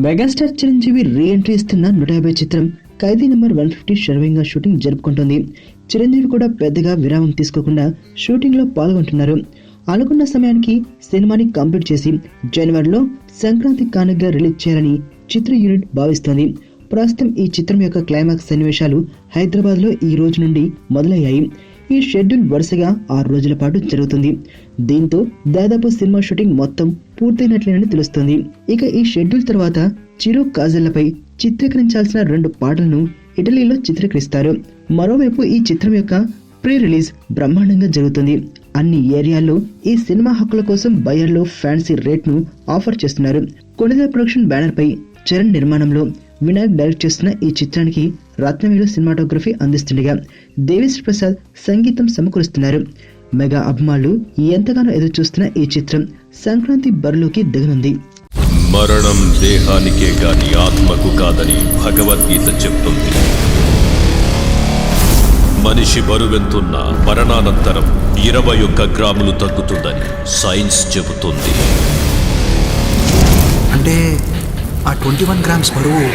Megastar Chiranjeevi re entry ఇస్తున్న 150 చిత్రం ఖైదీ number 150 శరవేగంగా షూటింగ్ జరుపుకుంటుంది. చిరంజీవి కూడా పెద్దగా విరామం తీసుకోకుండా షూటింగ్ లో పాల్గొంటున్నారు. అనుకున్న సమయానికి సినిమాని కంప్లీట్ చేసి జనవరిలో సంక్రాంతి కానుకగా రిలీజ్ చేయాలని చిత్ర యూనిట్ భావిస్తోంది. ప్రస్తుతం ఈ చిత్రం యొక్క క్లైమాక్స్ సన్నివేశాలు హైదరాబాద్ లో ఈ రోజు నుండి మొదలయ్యాయి. ఈ షెడ్యూల్ వరుసగా 6 రోజుల పాటు జరుగుతుంది. దీంతో దాదాపు సినిమా షూటింగ్ మొత్తం పూర్తయినట్లేనని తెలుస్తోంది. ఇక ఈ షెడ్యూల్ తర్వాత చిరు కాజల్లపై చిత్రీకరించాల్సిన 2 పాటలను ఇటలీలో చిత్రీకరిస్తారు. మరోవైపు ఈ చిత్రం యొక్క ప్రీ రిలీజ్ బ్రహ్మాండంగా జరుగుతుంది. అన్ని ఏరియాల్లో ఈ సినిమా హక్కుల కోసం బయర్లు ఫ్యాన్సీ రేట్ ను ఆఫర్ చేస్తున్నారు. కొణిదెల ప్రొడక్షన్ బ్యానర్ పై చరణ్ నిర్మాణంలో వినాయక్ డైరెక్ట్ చేస్తున్న ఈ చిత్రానికి రత్నవేలు సినిమాటోగ్రఫీ అందిస్తుండగా దేవిశ్రీ ప్రసాద్ సంగీతం సమకూరుస్తున్నారు. మెగా అభిమానులు ఎంతగానో ఎదురు చూస్తున్న ఈ చిత్రం సంక్రాంతి బరిలోకి దిగనుంది. మరణం దేహానికే గాని ఆత్మకు కాదని భగవద్గీత చెప్తుంది. మనిషి బరువెంతున్న మరణానంతరం 21 గ్రాములు తగ్గుతుందని సైన్స్ చెబుతుంది. అంటే ఆ 21 గ్రామ్స్ బరువు